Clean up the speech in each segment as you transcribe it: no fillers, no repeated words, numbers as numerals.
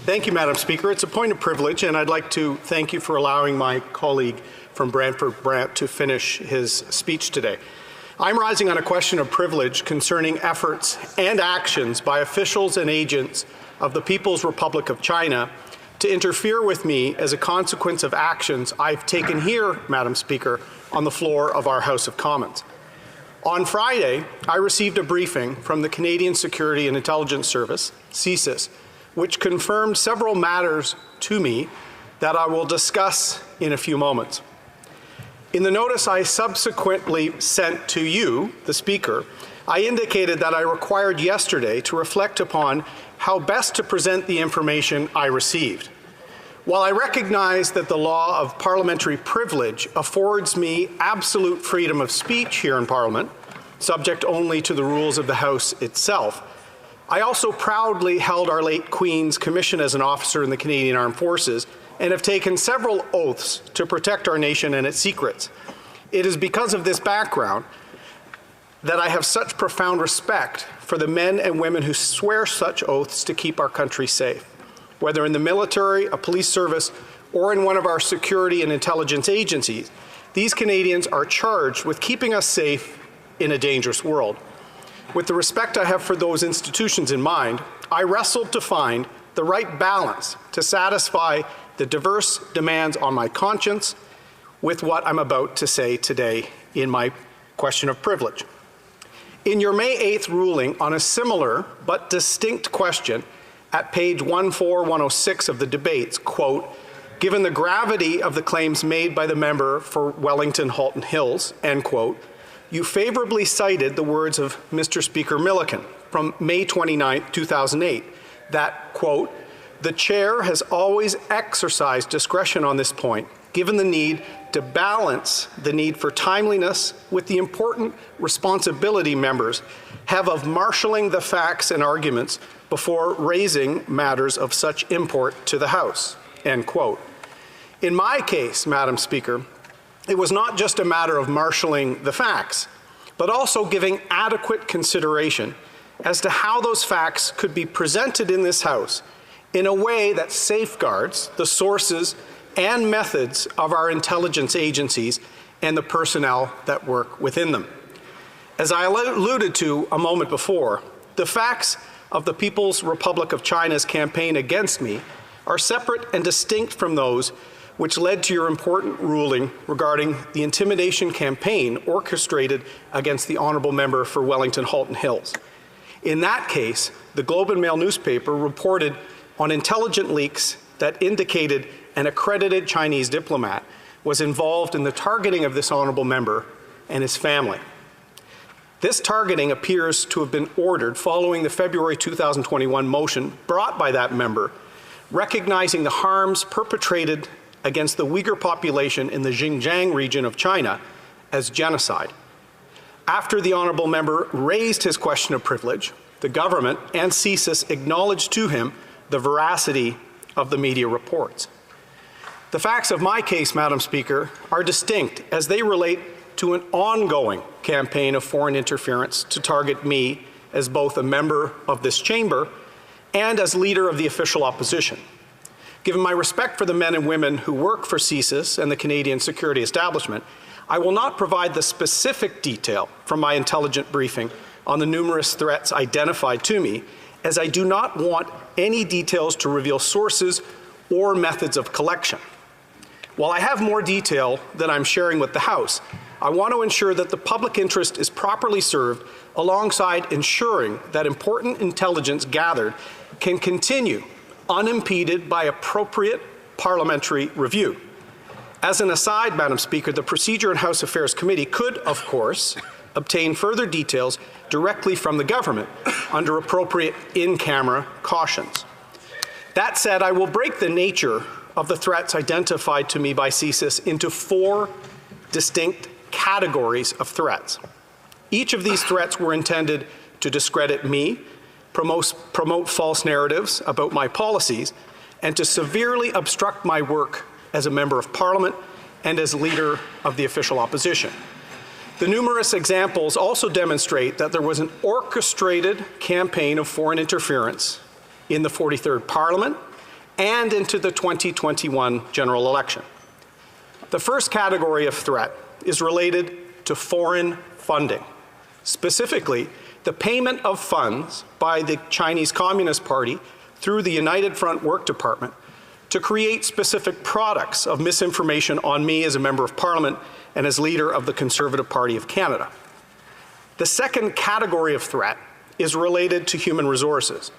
Thank you, Madam Speaker. It's a point of privilege, and I'd like to thank you for allowing my colleague from Brantford Brant to finish his speech today. I'm rising on a question of privilege concerning efforts and actions by officials and agents of the People's Republic of China to interfere with me as a consequence of actions I've taken here, Madam Speaker, on the floor of our House of Commons. On Friday, I received a briefing from the Canadian Security and Intelligence Service, CSIS, which confirmed several matters to me that I will discuss in a few moments. In the notice I subsequently sent to you, the Speaker, I indicated that I required yesterday to reflect upon how best to present the information I received. While I recognize that the law of parliamentary privilege affords me absolute freedom of speech here in Parliament, subject only to the rules of the House itself, I also proudly held our late Queen's commission as an officer in the Canadian Armed Forces and have taken several oaths to protect our nation and its secrets. It is because of this background that I have such profound respect for the men and women who swear such oaths to keep our country safe. Whether in the military, a police service, or in one of our security and intelligence agencies, these Canadians are charged with keeping us safe in a dangerous world. With the respect I have for those institutions in mind, I wrestled to find the right balance to satisfy the diverse demands on my conscience with what I'm about to say today in my question of privilege. In your May 8th ruling on a similar but distinct question at page 14106 of the debates, quote, given the gravity of the claims made by the member for Wellington-Halton Hills, end quote, you favorably cited the words of Mr. Speaker Milliken from May 29, 2008, that, quote, the chair has always exercised discretion on this point, given the need to balance the need for timeliness with the important responsibility members have of marshalling the facts and arguments before raising matters of such import to the House, end quote. In my case, Madam Speaker, it was not just a matter of marshalling the facts, but also giving adequate consideration as to how those facts could be presented in this House in a way that safeguards the sources and methods of our intelligence agencies and the personnel that work within them. As I alluded to a moment before, the facts of the People's Republic of China's campaign against me are separate and distinct from those which led to your important ruling regarding the intimidation campaign orchestrated against the honourable member for Wellington-Halton Hills. In that case, the Globe and Mail newspaper reported on intelligent leaks that indicated an accredited Chinese diplomat was involved in the targeting of this honourable member and his family. This targeting appears to have been ordered following the February 2021 motion brought by that member, recognizing the harms perpetrated against the Uyghur population in the Xinjiang region of China as genocide. After the honourable member raised his question of privilege, the government and CSIS acknowledged to him the veracity of the media reports. The facts of my case, Madam Speaker, are distinct as they relate to an ongoing campaign of foreign interference to target me as both a member of this chamber and as leader of the official opposition. Given my respect for the men and women who work for CSIS and the Canadian security establishment, I will not provide the specific detail from my intelligent briefing on the numerous threats identified to me, as I do not want any details to reveal sources or methods of collection. While I have more detail that I'm sharing with the House, I want to ensure that the public interest is properly served alongside ensuring that important intelligence gathered can continue unimpeded by appropriate parliamentary review. As an aside, Madam Speaker, the Procedure and House Affairs Committee could, of course, obtain further details directly from the government under appropriate in-camera cautions. That said, I will break the nature of the threats identified to me by CSIS into 4 distinct categories of threats. Each of these threats were intended to discredit me, promote false narratives about my policies, and to severely obstruct my work as a member of Parliament and as leader of the official opposition. The numerous examples also demonstrate that there was an orchestrated campaign of foreign interference in the 43rd Parliament and into the 2021 general election. The first category of threat is related to foreign funding, specifically the payment of funds by the Chinese Communist Party through the United Front Work Department to create specific products of misinformation on me as a Member of Parliament and as leader of the Conservative Party of Canada. The second category of threat is related to human resources,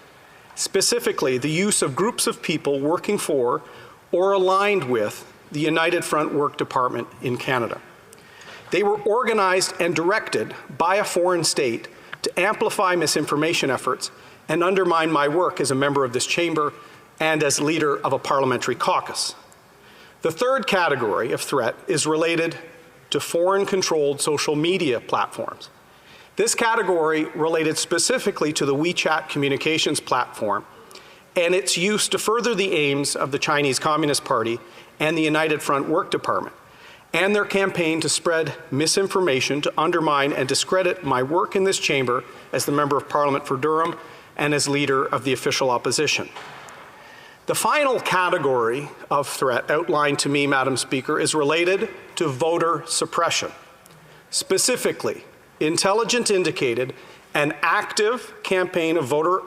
specifically the use of groups of people working for or aligned with the United Front Work Department in Canada. They were organized and directed by a foreign state to amplify misinformation efforts and undermine my work as a member of this chamber and as leader of a parliamentary caucus. The third category of threat is related to foreign-controlled social media platforms. This category related specifically to the WeChat communications platform and its use to further the aims of the Chinese Communist Party and the United Front Work Department, and their campaign to spread misinformation to undermine and discredit my work in this chamber as the Member of Parliament for Durham and as leader of the official opposition. The final category of threat outlined to me, Madam Speaker, is related to voter suppression. Specifically, intelligence indicated an active campaign of voter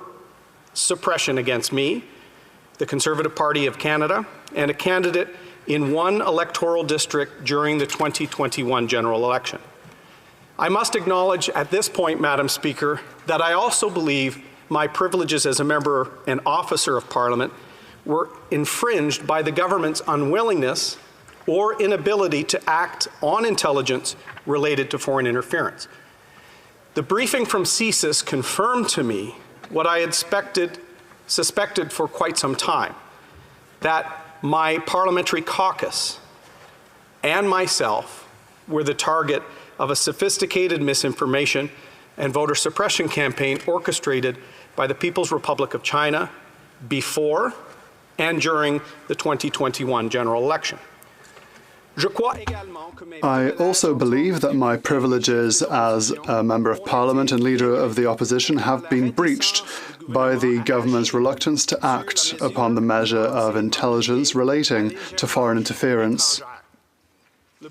suppression against me, the Conservative Party of Canada, and a candidate in one electoral district during the 2021 general election. I must acknowledge at this point, Madam Speaker, that I also believe my privileges as a member and officer of Parliament were infringed by the government's unwillingness or inability to act on intelligence related to foreign interference. The briefing from CSIS confirmed to me what I had suspected for quite some time, that my parliamentary caucus and myself were the target of a sophisticated misinformation and voter suppression campaign orchestrated by the People's Republic of China before and during the 2021 general election. I also believe that my privileges as a Member of Parliament and Leader of the Opposition have been breached by the government's reluctance to act upon the measure of intelligence relating to foreign interference. The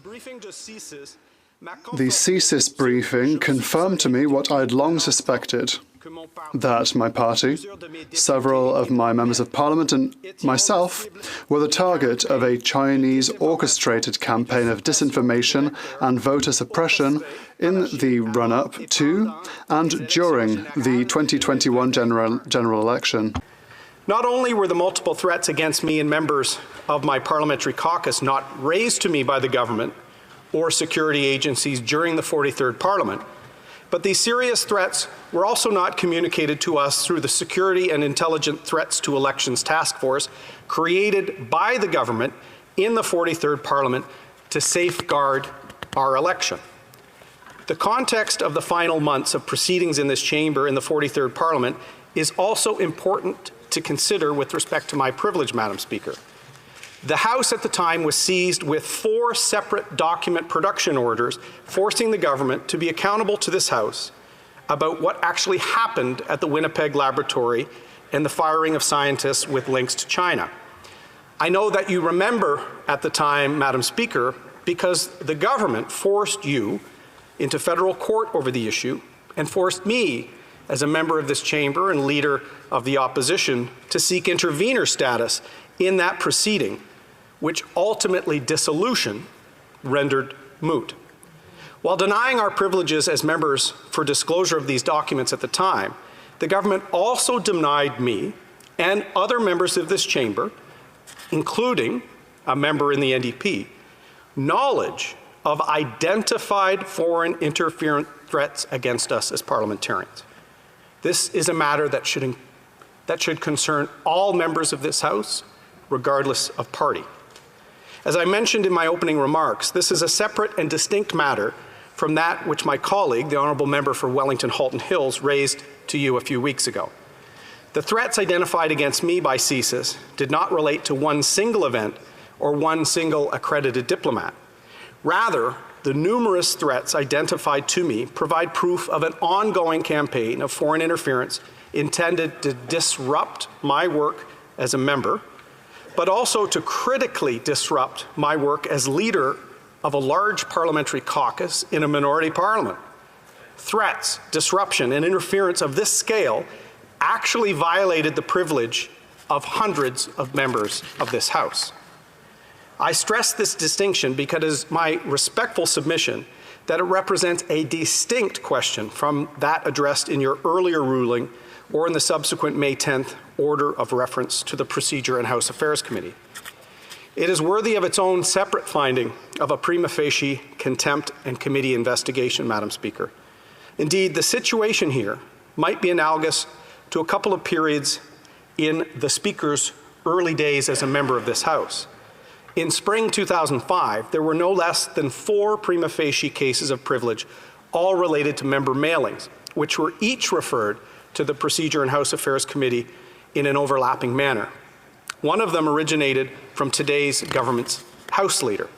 CSIS briefing confirmed to me what I had long suspected, that my party, several of my members of parliament and myself were the target of a Chinese orchestrated campaign of disinformation and voter suppression in the run-up to and during the 2021 general election. Not only were the multiple threats against me and members of my parliamentary caucus not raised to me by the government or security agencies during the 43rd Parliament, but these serious threats were also not communicated to us through the Security and Intelligent Threats to Elections Task Force created by the government in the 43rd Parliament to safeguard our election. The context of the final months of proceedings in this chamber in the 43rd Parliament is also important to consider with respect to my privilege, Madam Speaker. The House at the time was seized with 4 separate document production orders forcing the government to be accountable to this House about what actually happened at the Winnipeg laboratory and the firing of scientists with links to China. I know that you remember at the time, Madam Speaker, because the government forced you into federal court over the issue and forced me, as a member of this chamber and leader of the opposition, to seek intervener status in that proceeding, which ultimately dissolution rendered moot. While denying our privileges as members for disclosure of these documents at the time, the government also denied me and other members of this chamber, including a member in the NDP, knowledge of identified foreign interference threats against us as parliamentarians. This is a matter that should concern all members of this House, regardless of party. As I mentioned in my opening remarks, this is a separate and distinct matter from that which my colleague, the Honourable Member for Wellington Halton Hills, raised to you a few weeks ago. The threats identified against me by CSIS did not relate to one single event or one single accredited diplomat. Rather, the numerous threats identified to me provide proof of an ongoing campaign of foreign interference intended to disrupt my work as a member but also to critically disrupt my work as leader of a large parliamentary caucus in a minority parliament. Threats, disruption, and interference of this scale actually violated the privilege of hundreds of members of this House. I stress this distinction because it is my respectful submission that it represents a distinct question from that addressed in your earlier ruling or in the subsequent May 10th order of reference to the Procedure and House Affairs Committee. It is worthy of its own separate finding of a prima facie contempt and committee investigation, Madam Speaker. Indeed, the situation here might be analogous to a couple of periods in the Speaker's early days as a member of this House. In spring 2005, there were no less than 4 prima facie cases of privilege, all related to member mailings, which were each referred to the Procedure and House Affairs Committee in an overlapping manner. One of them originated from today's government's House Leader.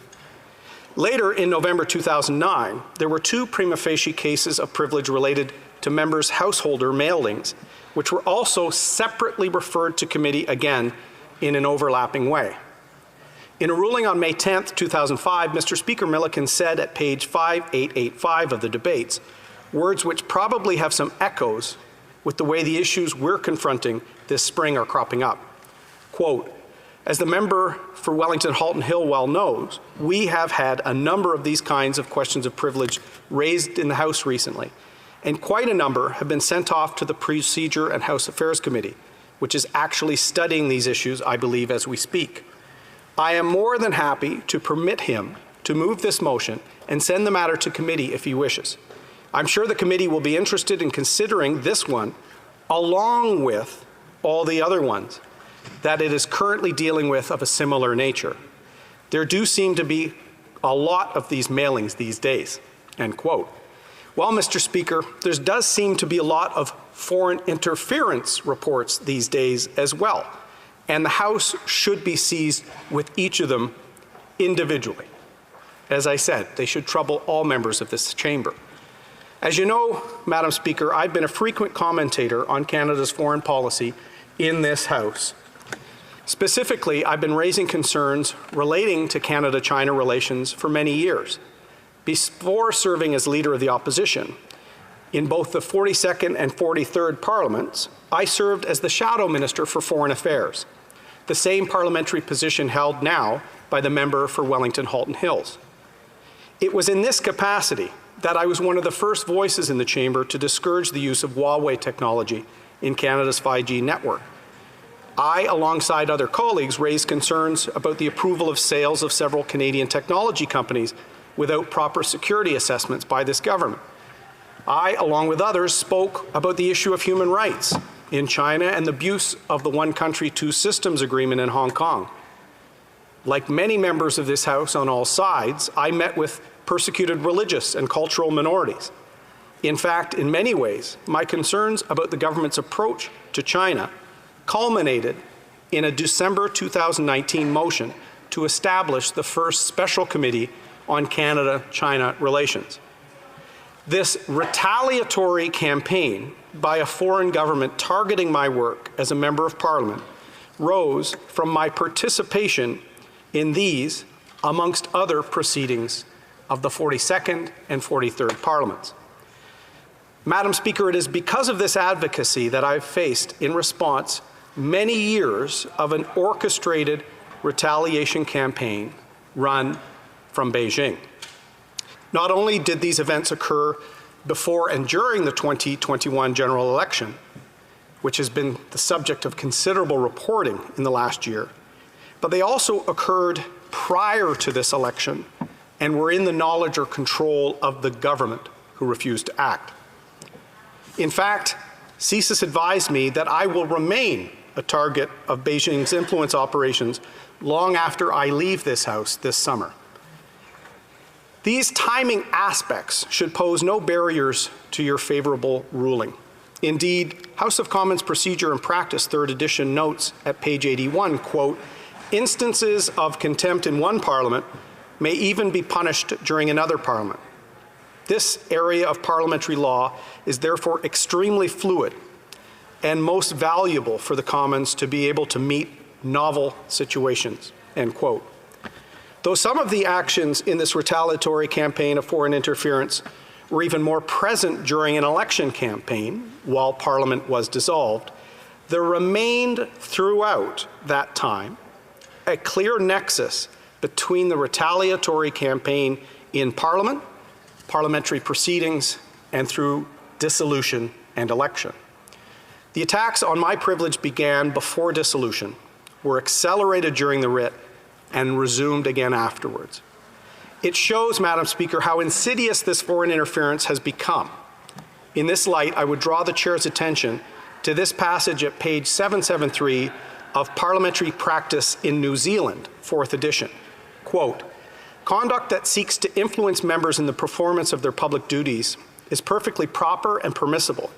Later, in November 2009, there were 2 prima facie cases of privilege related to members' householder mailings, which were also separately referred to committee again in an overlapping way. In a ruling on May 10, 2005, Mr. Speaker Milliken said at page 5885 of the debates, words which probably have some echoes with the way the issues we're confronting this spring are cropping up. Quote, as the member for Wellington-Halton Hill well knows, we have had a number of these kinds of questions of privilege raised in the House recently, and quite a number have been sent off to the Procedure and House Affairs Committee, which is actually studying these issues, I believe, as we speak. I am more than happy to permit him to move this motion and send the matter to committee if he wishes. I'm sure the committee will be interested in considering this one along with all the other ones that it is currently dealing with of a similar nature. There do seem to be a lot of these mailings these days, end quote. Well, Mr. Speaker, there does seem to be a lot of foreign interference reports these days as well, and the House should be seized with each of them individually. As I said, they should trouble all members of this chamber. As you know, Madam Speaker, I've been a frequent commentator on Canada's foreign policy in this House. Specifically, I've been raising concerns relating to Canada-China relations for many years. Before serving as Leader of the Opposition, in both the 42nd and 43rd Parliaments, I served as the Shadow Minister for Foreign Affairs, the same parliamentary position held now by the member for Wellington-Halton Hills. It was in this capacity that I was one of the first voices in the chamber to discourage the use of Huawei technology in Canada's 5G network. I, alongside other colleagues, raised concerns about the approval of sales of several Canadian technology companies without proper security assessments by this government. I, along with others, spoke about the issue of human rights in China and the abuse of the One Country, Two Systems agreement in Hong Kong. Like many members of this House on all sides, I met with persecuted religious and cultural minorities. In fact, in many ways, my concerns about the government's approach to China culminated in a December 2019 motion to establish the first special committee on Canada-China relations. This retaliatory campaign by a foreign government targeting my work as a member of Parliament rose from my participation in these, amongst other proceedings, of the 42nd and 43rd Parliaments. Madam Speaker, it is because of this advocacy that I've faced in response many years of an orchestrated retaliation campaign run from Beijing. Not only did these events occur before and during the 2021 general election, which has been the subject of considerable reporting in the last year, but they also occurred prior to this election and were in the knowledge or control of the government who refused to act. In fact, CSIS advised me that I will remain a target of Beijing's influence operations long after I leave this House this summer. These timing aspects should pose no barriers to your favorable ruling. Indeed, House of Commons Procedure and Practice, 3rd edition, notes at page 81, quote, instances of contempt in one parliament may even be punished during another parliament. This area of parliamentary law is therefore extremely fluid and most valuable for the Commons to be able to meet novel situations, end quote. Though some of the actions in this retaliatory campaign of foreign interference were even more present during an election campaign while Parliament was dissolved, there remained throughout that time a clear nexus between the retaliatory campaign in Parliament, parliamentary proceedings, and through dissolution and election. The attacks on my privilege began before dissolution, were accelerated during the writ, and resumed again afterwards. It shows, Madam Speaker, how insidious this foreign interference has become. In this light, I would draw the Chair's attention to this passage at page 773 of Parliamentary Practice in New Zealand, 4th edition. Quote, "Conduct that seeks to influence members in the performance of their public duties is perfectly proper and permissible.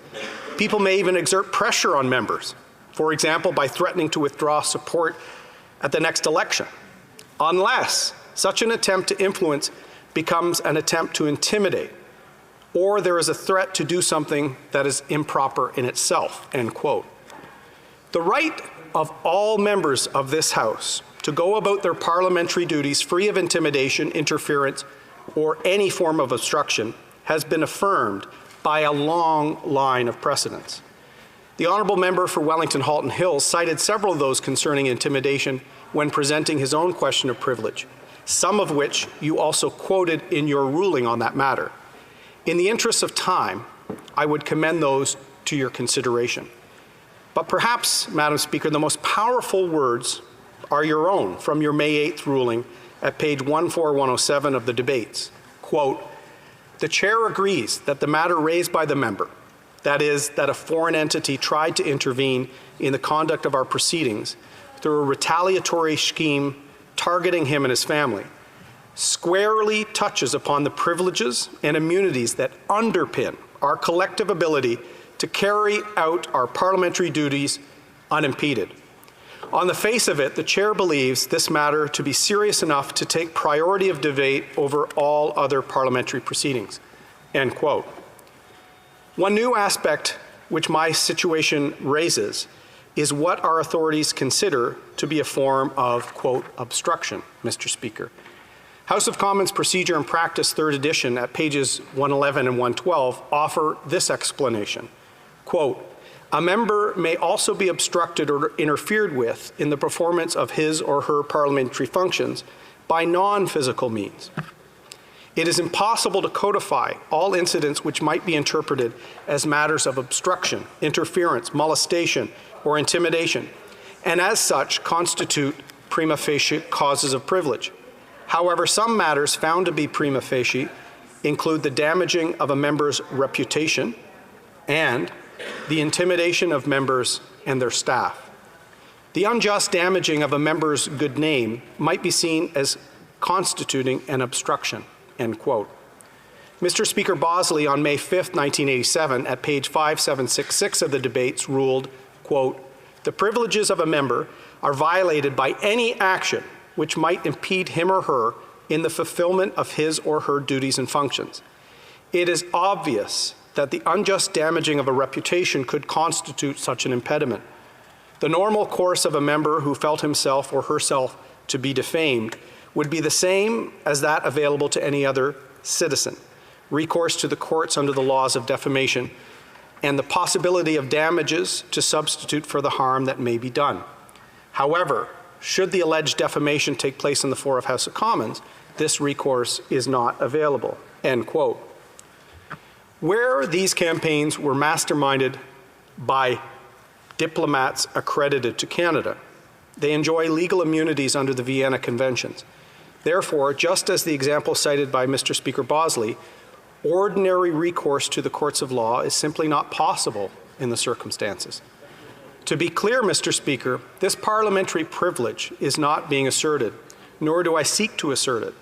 People may even exert pressure on members, for example, by threatening to withdraw support at the next election, unless such an attempt to influence becomes an attempt to intimidate, or there is a threat to do something that is improper in itself," end quote. The right of all members of this House to go about their parliamentary duties free of intimidation, interference, or any form of obstruction has been affirmed by a long line of precedents. The honourable member for Wellington Halton Hills cited several of those concerning intimidation when presenting his own question of privilege, some of which you also quoted in your ruling on that matter. In the interest of time, I would commend those to your consideration. But perhaps, Madam Speaker, the most powerful words are your own from your May 8th ruling at page 14107 of the debates. Quote, "The Chair agrees that the matter raised by the member, that is, that a foreign entity tried to intervene in the conduct of our proceedings through a retaliatory scheme targeting him and his family, squarely touches upon the privileges and immunities that underpin our collective ability to carry out our parliamentary duties unimpeded. On the face of it, the Chair believes this matter to be serious enough to take priority of debate over all other parliamentary proceedings," end quote. One new aspect which my situation raises is what our authorities consider to be a form of, quote, obstruction, Mr. Speaker. House of Commons Procedure and Practice, 3rd edition, at pages 111 and 112, offer this explanation. Quote, "A member may also be obstructed or interfered with in the performance of his or her parliamentary functions by non-physical means. It is impossible to codify all incidents which might be interpreted as matters of obstruction, interference, molestation, or intimidation, and as such constitute prima facie causes of privilege. However, some matters found to be prima facie include the damaging of a member's reputation and the intimidation of members and their staff. The unjust damaging of a member's good name might be seen as constituting an obstruction," end quote. Mr. Speaker Bosley on May 5, 1987, at page 5766 of the debates ruled, quote, "The privileges of a member are violated by any action which might impede him or her in the fulfillment of his or her duties and functions. It is obvious that the unjust damaging of a reputation could constitute such an impediment. The normal course of a member who felt himself or herself to be defamed would be the same as that available to any other citizen: recourse to the courts under the laws of defamation, and the possibility of damages to substitute for the harm that may be done. However, should the alleged defamation take place on the floor of House of Commons, this recourse is not available," end quote. Where these campaigns were masterminded by diplomats accredited to Canada, they enjoy legal immunities under the Vienna Conventions. Therefore, just as the example cited by Mr. Speaker Bosley, ordinary recourse to the courts of law is simply not possible in the circumstances. To be clear, Mr. Speaker, this parliamentary privilege is not being asserted, nor do I seek to assert it,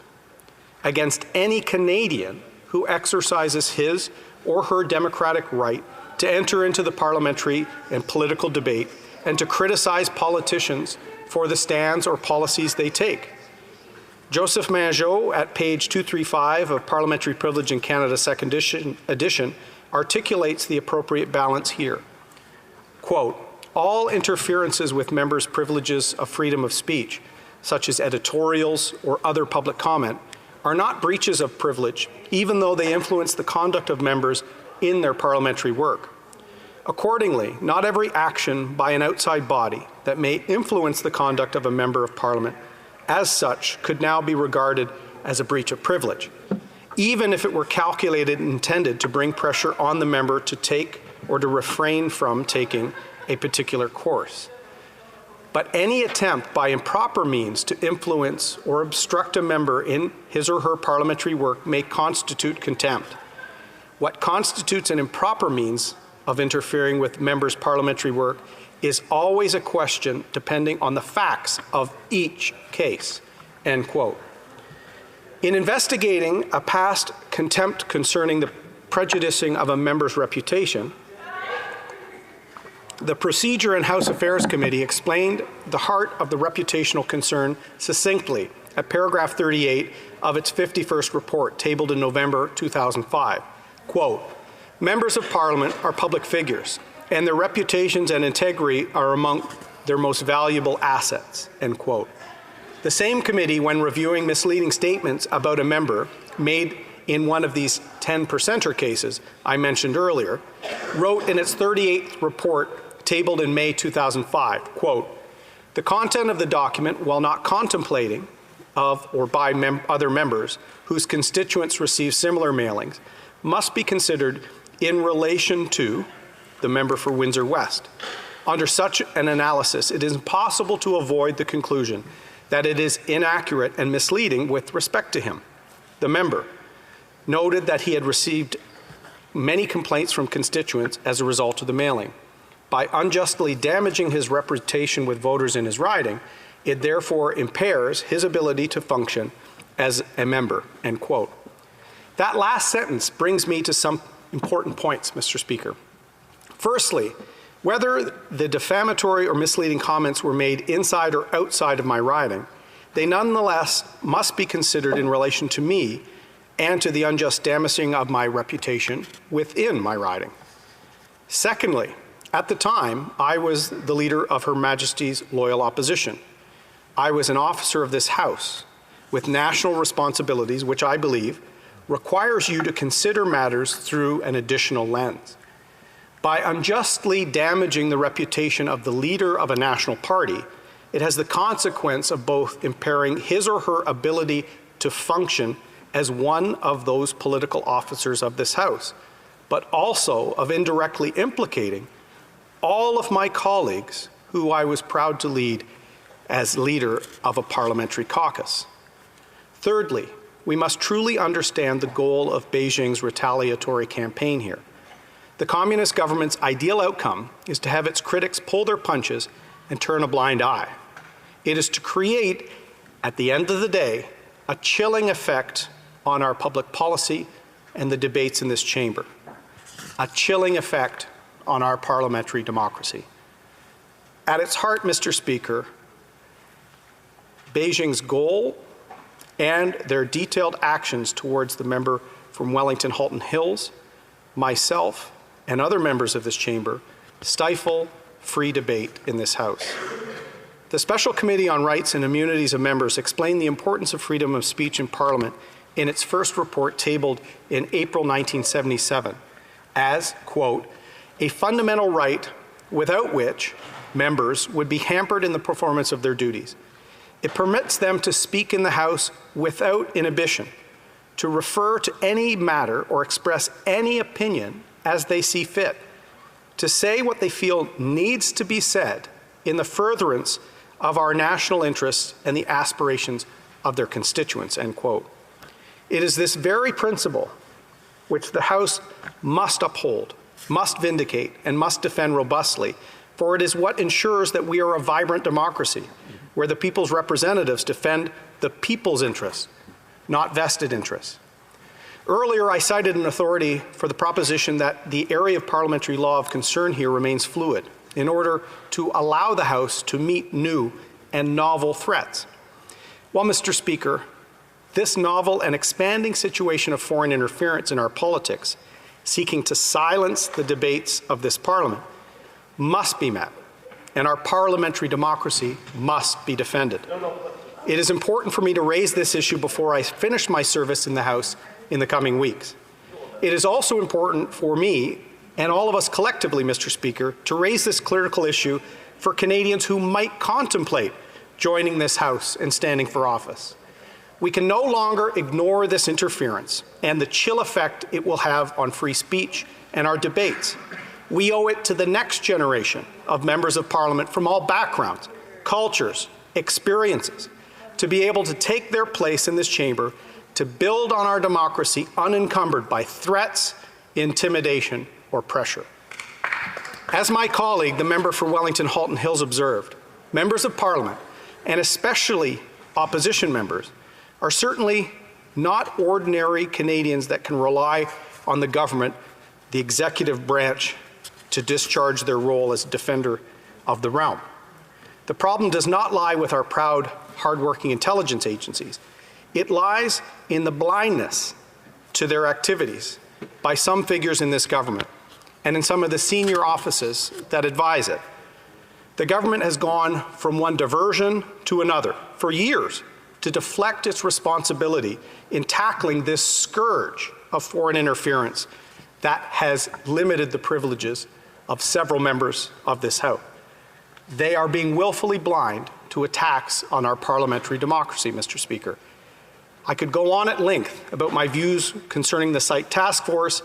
against any Canadian who exercises his or her democratic right to enter into the parliamentary and political debate and to criticize politicians for the stands or policies they take. Joseph Mangeot, at page 235 of Parliamentary Privilege in Canada, 2nd edition, articulates the appropriate balance here. Quote, all interferences with members' privileges of freedom of speech, such as editorials or other public comment, are not breaches of privilege, even though they influence the conduct of members in their parliamentary work. Accordingly, not every action by an outside body that may influence the conduct of a member of Parliament as such could now be regarded as a breach of privilege, even if it were calculated and intended to bring pressure on the member to take or to refrain from taking a particular course. But any attempt by improper means to influence or obstruct a member in his or her parliamentary work may constitute contempt. What constitutes an improper means of interfering with members' parliamentary work is always a question depending on the facts of each case, end quote. In investigating a past contempt concerning the prejudicing of a member's reputation, the Procedure and House Affairs Committee explained the heart of the reputational concern succinctly at paragraph 38 of its 51st report, tabled in November 2005. Quote, members of Parliament are public figures, and their reputations and integrity are among their most valuable assets, end quote. The same committee, when reviewing misleading statements about a member made in one of these 10%er cases I mentioned earlier, wrote in its 38th report, tabled in May 2005, quote, the content of the document, while not contemplating of or by other members whose constituents receive similar mailings, must be considered in relation to the member for Windsor West. Under such an analysis, it is impossible to avoid the conclusion that it is inaccurate and misleading with respect to him. The member noted that he had received many complaints from constituents as a result of the mailing. By unjustly damaging his reputation with voters in his riding, it therefore impairs his ability to function as a member, end quote. That last sentence brings me to some important points, Mr. Speaker. Firstly, whether the defamatory or misleading comments were made inside or outside of my riding, they nonetheless must be considered in relation to me and to the unjust damaging of my reputation within my riding. Secondly, at the time, I was the leader of Her Majesty's Loyal Opposition. I was an officer of this House with national responsibilities, which I believe requires you to consider matters through an additional lens. By unjustly damaging the reputation of the leader of a national party, it has the consequence of both impairing his or her ability to function as one of those political officers of this House, but also of indirectly implicating all of my colleagues who I was proud to lead as leader of a parliamentary caucus. Thirdly, we must truly understand the goal of Beijing's retaliatory campaign here. The communist government's ideal outcome is to have its critics pull their punches and turn a blind eye. It is to create, at the end of the day, a chilling effect on our public policy and the debates in this chamber, a chilling effect on our parliamentary democracy. At its heart, Mr. Speaker, Beijing's goal and their detailed actions towards the member from Wellington Halton Hills, myself, and other members of this chamber stifle free debate in this House. The Special Committee on Rights and Immunities of Members explained the importance of freedom of speech in Parliament in its first report tabled in April 1977 as, quote, a fundamental right without which members would be hampered in the performance of their duties. It permits them to speak in the House without inhibition, to refer to any matter or express any opinion as they see fit, to say what they feel needs to be said in the furtherance of our national interests and the aspirations of their constituents, end quote. It is this very principle which the House must uphold, must vindicate, and must defend robustly, for it is what ensures that we are a vibrant democracy, where the people's representatives defend the people's interests, not vested interests. Earlier, I cited an authority for the proposition that the area of parliamentary law of concern here remains fluid in order to allow the House to meet new and novel threats. Well, Mr. Speaker, this novel and expanding situation of foreign interference in our politics, seeking to silence the debates of this Parliament, must be met and our parliamentary democracy must be defended. It is important for me to raise this issue before I finish my service in the House in the coming weeks. It is also important for me and all of us collectively, Mr. Speaker, to raise this critical issue for Canadians who might contemplate joining this House and standing for office. We can no longer ignore this interference and the chill effect it will have on free speech and our debates. We owe it to the next generation of members of Parliament from all backgrounds, cultures, experiences, to be able to take their place in this chamber to build on our democracy unencumbered by threats, intimidation, or pressure. As my colleague, the member for Wellington Halton Hills, observed, members of Parliament, and especially opposition members, are certainly not ordinary Canadians that can rely on the government, the executive branch, to discharge their role as defender of the realm. The problem does not lie with our proud, hardworking intelligence agencies. It lies in the blindness to their activities by some figures in this government and in some of the senior offices that advise it. The government has gone from one diversion to another for years to deflect its responsibility in tackling this scourge of foreign interference that has limited the privileges of several members of this House. They are being willfully blind to attacks on our parliamentary democracy, Mr. Speaker. I could go on at length about my views concerning the site task force,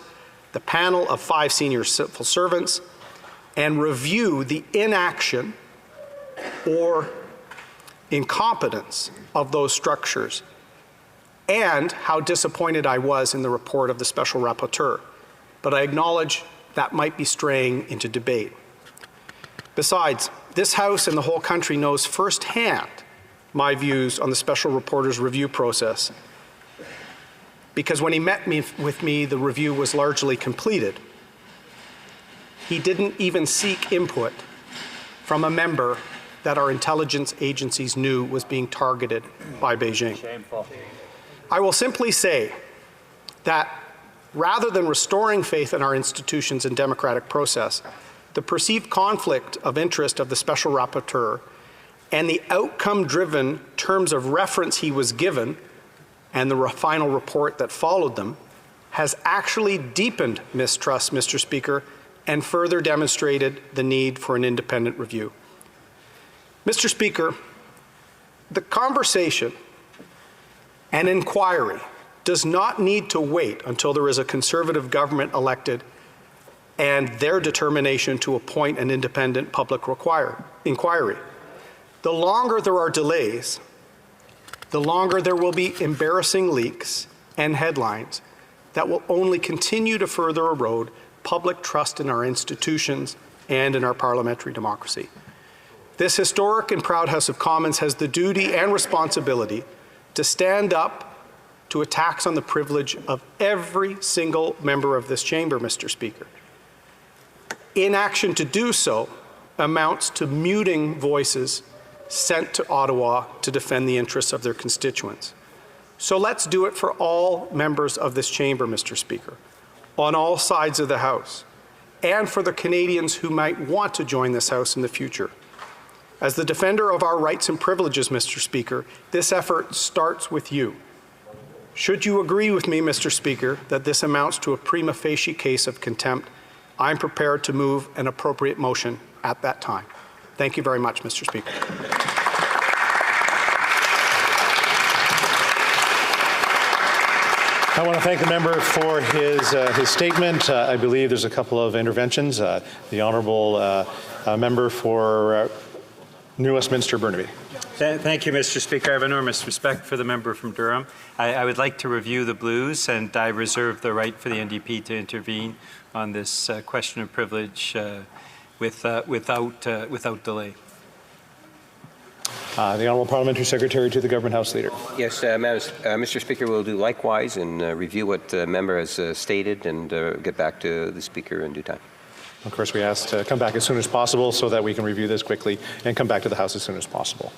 the panel of 5 senior civil servants, and review the inaction or incompetence of those structures, and how disappointed I was in the report of the Special Rapporteur. But I acknowledge that might be straying into debate. Besides, this House and the whole country knows firsthand my views on the Special Rapporteur's review process, because when he met with me, the review was largely completed. He didn't even seek input from a member that our intelligence agencies knew was being targeted by Beijing. Shameful. I will simply say that rather than restoring faith in our institutions and democratic process, the perceived conflict of interest of the Special Rapporteur and the outcome-driven terms of reference he was given and the final report that followed them has actually deepened mistrust, Mr. Speaker, and further demonstrated the need for an independent review. Mr. Speaker, the conversation and inquiry does not need to wait until there is a Conservative government elected and their determination to appoint an independent public inquiry. The longer there are delays, the longer there will be embarrassing leaks and headlines that will only continue to further erode public trust in our institutions and in our parliamentary democracy. This historic and proud House of Commons has the duty and responsibility to stand up to attacks on the privilege of every single member of this chamber, Mr. Speaker. Inaction to do so amounts to muting voices sent to Ottawa to defend the interests of their constituents. So let's do it for all members of this chamber, Mr. Speaker, on all sides of the House, and for the Canadians who might want to join this House in the future. As the defender of our rights and privileges, Mr. Speaker, this effort starts with you. Should you agree with me, Mr. Speaker, that this amounts to a prima facie case of contempt, I'm prepared to move an appropriate motion at that time. Thank you very much, Mr. Speaker. I want to thank the member for his statement. I believe there's a couple of interventions. The honourable member for New Westminster Burnaby. Thank you, Mr. Speaker. I have enormous respect for the member from Durham. I would like to review the Blues, and I reserve the right for the NDP to intervene on this question of privilege without delay. The Honourable Parliamentary Secretary to the Government House Leader. Yes, Mr. Speaker, we'll do likewise and review what the member has stated and get back to the Speaker in due time. Of course, we asked to come back as soon as possible so that we can review this quickly and come back to the House as soon as possible.